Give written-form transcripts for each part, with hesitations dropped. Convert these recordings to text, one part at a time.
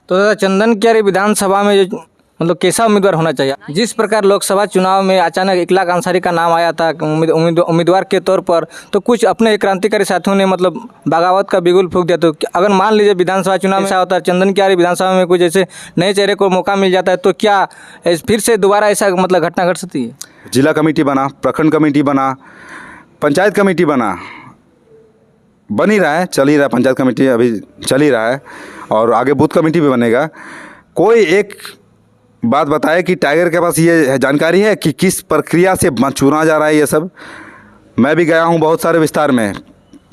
तो दादा चंदन क्यारी विधानसभा में जो मतलब कैसा उम्मीदवार होना चाहिए? जिस प्रकार लोकसभा चुनाव में अचानक इकलाक अंसारी का नाम आया था उम्मीदवार के तौर पर, तो कुछ अपने क्रांतिकारी साथियों ने मतलब बगावत का बिगुल फूंक दिया। तो अगर मान लीजिए विधानसभा चुनाव में ऐसा होता है, चंदन क्यारी विधानसभा में कुछ ऐसे नए चेहरे को मौका मिल जाता है, तो क्या फिर से दोबारा ऐसा मतलब घटना घट सकती है? जिला कमेटी बना, प्रखंड कमेटी बना, पंचायत कमेटी बना, बन ही रहा है, चल ही रहा है, पंचायत कमेटी अभी चल ही रहा है और आगे बूथ कमेटी भी बनेगा। कोई एक बात बताए कि टाइगर के पास ये जानकारी है कि किस प्रक्रिया से चुना जा रहा है ये सब। मैं भी गया हूँ बहुत सारे विस्तार में,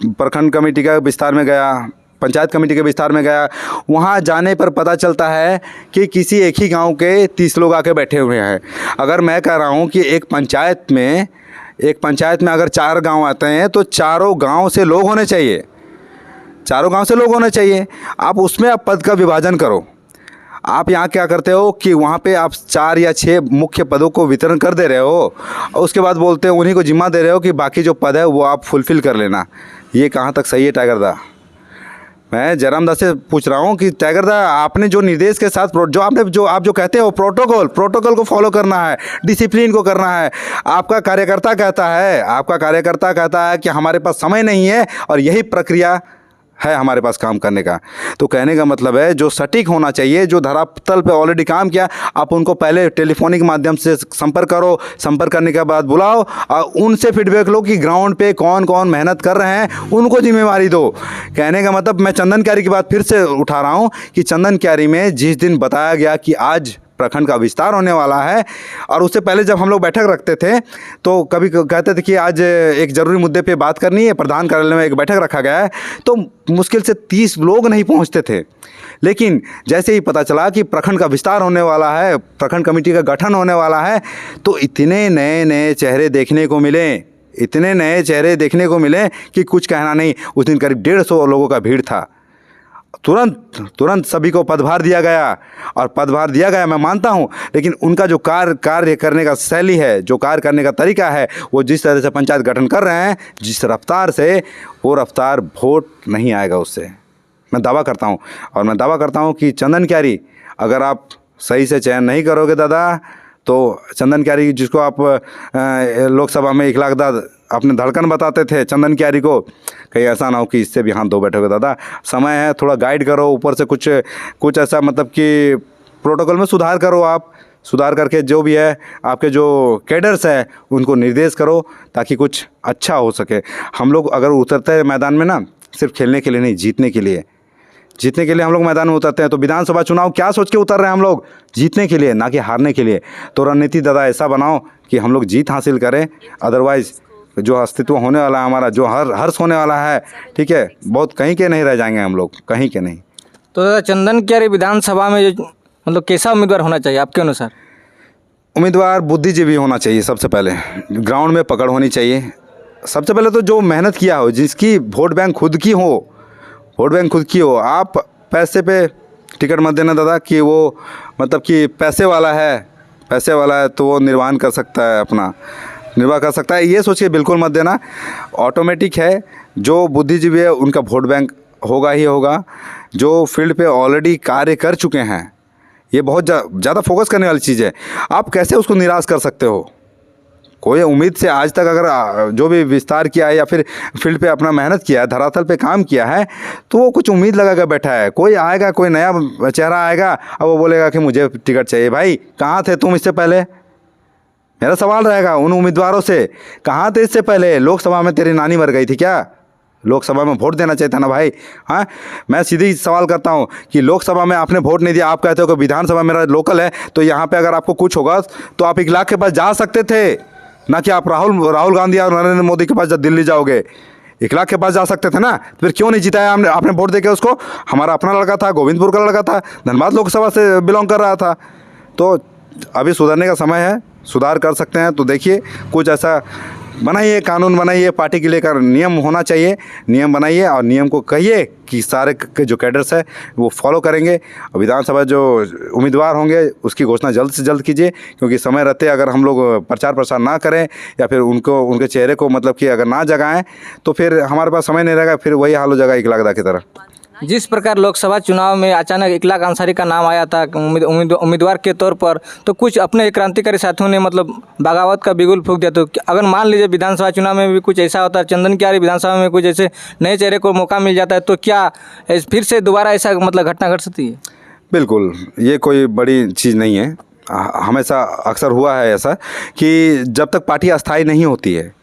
प्रखंड कमेटी का विस्तार में गया, पंचायत कमेटी के विस्तार में गया। वहाँ जाने पर पता चलता है कि किसी एक ही गांव के 30 लोग आके बैठे हुए हैं। अगर मैं कह रहा हूँ कि एक पंचायत में अगर 4 गांव आते हैं तो चारों गांव से लोग होने चाहिए, चारों गांव से लोग होने चाहिए। आप उसमें आप पद का विभाजन करो। आप यहाँ क्या करते हो कि वहाँ पे आप 4 या 6 मुख्य पदों को वितरण कर दे रहे हो और उसके बाद बोलते हो, उन्हीं को जिम्मा दे रहे हो कि बाकी जो पद है वो आप फुलफ़िल कर लेना। ये कहाँ तक सही है टाइगर दा? मैं जयराम दा से पूछ रहा हूँ कि टाइगर दा, आपने जो निर्देश के साथ आप जो कहते हो प्रोटोकॉल को फॉलो करना है, डिसिप्लिन को करना है। आपका कार्यकर्ता कहता है कि हमारे पास समय नहीं है और यही प्रक्रिया है हमारे पास काम करने का। तो कहने का मतलब है जो सटीक होना चाहिए, जो धरातल पे ऑलरेडी काम किया, आप उनको पहले टेलीफोनिक माध्यम से संपर्क करो, संपर्क करने के बाद बुलाओ और उनसे फीडबैक लो कि ग्राउंड पे कौन कौन मेहनत कर रहे हैं, उनको जिम्मेवारी दो। कहने का मतलब मैं चंदन क्यारी की बात फिर से उठा रहा हूँ कि चंदन क्यारी में जिस दिन बताया गया कि आज प्रखंड का विस्तार होने वाला है और उससे पहले जब हम लोग बैठक रखते थे तो कभी कहते थे कि आज एक ज़रूरी मुद्दे पे बात करनी है, प्रधान कार्यालय में एक बैठक रखा गया है, तो मुश्किल से 30 लोग नहीं पहुंचते थे। लेकिन जैसे ही पता चला कि प्रखंड का विस्तार होने वाला है, प्रखंड कमेटी का गठन होने वाला है, तो इतने नए चेहरे देखने को मिले कि कुछ कहना नहीं। उस दिन करीब 150 लोगों का भीड़ था। तुरंत सभी को पदभार दिया गया मैं मानता हूं, लेकिन उनका जो कार्य करने का शैली है, जो कार्य करने का तरीका है, वो जिस तरह से पंचायत गठन कर रहे हैं, जिस रफ्तार से, वो रफ्तार वोट नहीं आएगा उससे। मैं दावा करता हूं कि चंदन क्यारी अगर आप सही से चयन नहीं करोगे दादा, तो चंदन क्यारी जिसको आप लोकसभा में इकलाक दा अपने धड़कन बताते थे चंदन क्यारी को, कहीं ऐसा ना हो कि इससे भी हाथ धो बैठोगे दादा। समय है, थोड़ा गाइड करो, ऊपर से कुछ ऐसा मतलब कि प्रोटोकॉल में सुधार करो। आप सुधार करके जो भी है आपके जो कैडर्स है उनको निर्देश करो ताकि कुछ अच्छा हो सके। हम लोग अगर उतरते हैं मैदान में ना, सिर्फ खेलने के लिए नहीं, जीतने के लिए हम लोग मैदान में उतरते हैं। तो विधानसभा चुनाव क्या सोच के उतर रहे हैं हम लोग? जीतने के लिए, ना कि हारने के लिए। तो रणनीति दादा ऐसा बनाओ कि हम लोग जीत हासिल करें, अदरवाइज़ जो अस्तित्व होने वाला है हमारा, जो हर्ष होने वाला है, ठीक है, बहुत कहीं के नहीं रह जाएंगे हम लोग, कहीं के नहीं। तो दादा चंदन क्यारी विधानसभा में जो मतलब कैसा उम्मीदवार होना चाहिए आपके अनुसार? उम्मीदवार बुद्धिजीवी होना चाहिए। सबसे पहले ग्राउंड में पकड़ होनी चाहिए। सबसे पहले तो जो मेहनत किया हो, जिसकी वोट बैंक खुद की हो। आप पैसे पे टिकट मत देना दादा कि वो मतलब कि पैसे वाला है तो वो निर्वाह कर सकता है, ये सोच के बिल्कुल मत देना। ऑटोमेटिक है, जो बुद्धिजीवी है उनका वोट बैंक होगा ही होगा। जो फील्ड पे ऑलरेडी कार्य कर चुके हैं, ये बहुत ज़्यादा फोकस करने वाली चीज़ है। आप कैसे उसको निराश कर सकते हो? कोई उम्मीद से आज तक अगर जो भी विस्तार किया है या फिर फील्ड पे अपना मेहनत किया है, धरातल पे काम किया है, तो वो कुछ उम्मीद लगा कर बैठा है। कोई आएगा, कोई नया चेहरा आएगा और वो बोलेगा कि मुझे टिकट चाहिए। भाई कहाँ थे तुम इससे पहले? मेरा सवाल रहेगा उन उम्मीदवारों से, कहाँ थे इससे पहले? लोकसभा में तेरी नानी मर गई थी क्या? लोकसभा में वोट देना चाहिए था ना भाई। हाँ, मैं सीधी सवाल करता हूँ कि लोकसभा में आपने वोट नहीं दिया, आप कहते हो कि विधानसभा मेरा लोकल है, तो यहाँ पे अगर आपको कुछ होगा तो आप इकलाक के पास जा सकते थे, ना कि आप राहुल गांधी और नरेंद्र मोदी के पास जब दिल्ली जाओगे। इकलाक के पास जा सकते थे ना, फिर क्यों नहीं जिताया आपने वोट देके उसको? हमारा अपना लड़का था, गोविंदपुर का लड़का था, धनबाद लोकसभा से बिलोंग कर रहा था। तो अभी सुधरने का समय है, सुधार कर सकते हैं। तो देखिए, कुछ ऐसा बनाइए, कानून बनाइए, पार्टी के लिए का नियम होना चाहिए, नियम बनाइए और नियम को कहिए कि सारे के जो कैडर्स है वो फॉलो करेंगे। और विधानसभा जो उम्मीदवार होंगे उसकी घोषणा जल्द से जल्द कीजिए, क्योंकि समय रहते अगर हम लोग प्रचार प्रसार ना करें या फिर उनके चेहरे को मतलब कि अगर ना जगाएं तो फिर हमारे पास समय नहीं रहेगा, फिर वही हाल हो जाएगा इकलाक दा की तरह। जिस प्रकार लोकसभा चुनाव में अचानक इकलाक अंसारी का नाम आया था उम्मीदवार के तौर पर, तो कुछ अपने क्रांतिकारी साथियों ने मतलब बगावत का बिगुल फूंक दिया। तो अगर मान लीजिए विधानसभा चुनाव में भी कुछ ऐसा होता है, चंदन क्यारी विधानसभा में कुछ ऐसे नए चेहरे को मौका मिल जाता है, तो क्या फिर से दोबारा ऐसा मतलब घटना घट सकती है? बिल्कुल, ये कोई बड़ी चीज़ नहीं है। हमेशा अक्सर हुआ है ऐसा कि जब तक पार्टी अस्थायी नहीं होती है,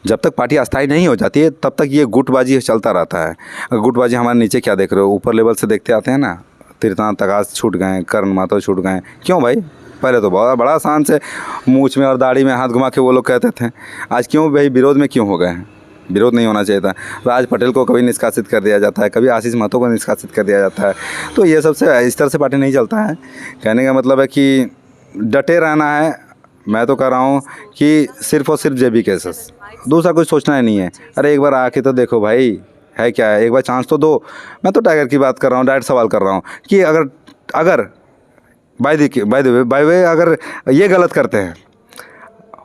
जब तक पार्टी अस्थायी नहीं हो जाती है, तब तक ये गुटबाजी चलता रहता है। गुटबाजी हमारे नीचे क्या देख रहे हो, ऊपर लेवल से देखते आते हैं ना, तीर्थनाथ तगास छूट गए, कर्ण माधव छूट गए। क्यों भाई? पहले तो बहुत बड़ा आसान से मूछ में और दाढ़ी में हाथ घुमा के वो लोग कहते थे। आज क्यों भाई विरोध में क्यों हो गए हैं? विरोध नहीं होना चाहिए था। राज पटेल को कभी निष्कासित कर दिया जाता है, कभी आशीष महतो को निष्कासित कर दिया जाता है। तो ये सबसे इस तरह से पार्टी नहीं चलता है। कहने का मतलब है कि डटे रहना है। मैं तो कह रहा हूँ कि सिर्फ और सिर्फ जेबी केसेस, दूसरा कुछ सोचना ही नहीं है। अरे एक बार आके तो देखो भाई, है क्या है, एक बार चांस तो दो। मैं तो टाइगर की बात कर रहा हूँ, डायरेक्ट सवाल कर रहा हूँ कि अगर बाय द वे अगर ये गलत करते हैं,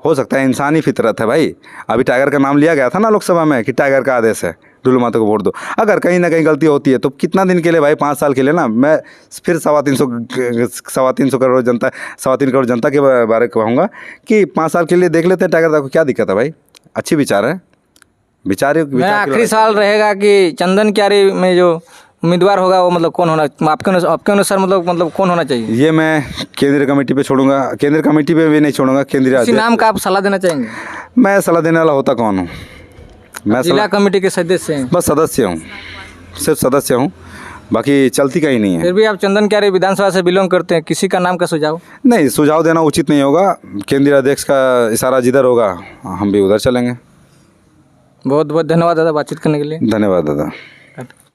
हो सकता है इंसानी फितरत है भाई। अभी टाइगर का नाम लिया गया था ना लोकसभा में कि टाइगर का आदेश है, डुल्लू माता को वोट दो। अगर कहीं ना कहीं गलती होती है तो कितना दिन के लिए भाई, 5 साल के लिए ना। मैं फिर 3.25 करोड़ जनता, 3.25 करोड़ जनता के बारे में कहूँगा कि 5 साल के लिए देख लेते हैं टाइगर को, क्या दिक्कत है भाई? अच्छी विचार है, विचार मैं आखिरी सवाल रहेगा कि चंदन क्यारी में जो उम्मीदवार होगा वो मतलब कौन होना आपके अनुसार मतलब कौन होना चाहिए? ये मैं केंद्रीय कमेटी पे छोड़ूंगा, केंद्रीय कमेटी पे भी नहीं छोड़ूंगा, केंद्रीय किसी नाम का आप सलाह देना चाहेंगे? मैं सलाह देने वाला होता कौन हूँ? मैं जिला कमेटी के सदस्य हैं? बस सदस्य हूँ, सिर्फ सदस्य हूँ, बाकी चलती कहीं नहीं है। फिर भी आप चंदन क्यारी विधानसभा से बिलोंग करते हैं, किसी का नाम का सुझाव? नहीं, सुझाव देना उचित नहीं होगा। केंद्रीय अध्यक्ष का इशारा जिधर होगा हम भी उधर चलेंगे। बहुत बहुत धन्यवाद दादा बातचीत करने के लिए। धन्यवाद दादा।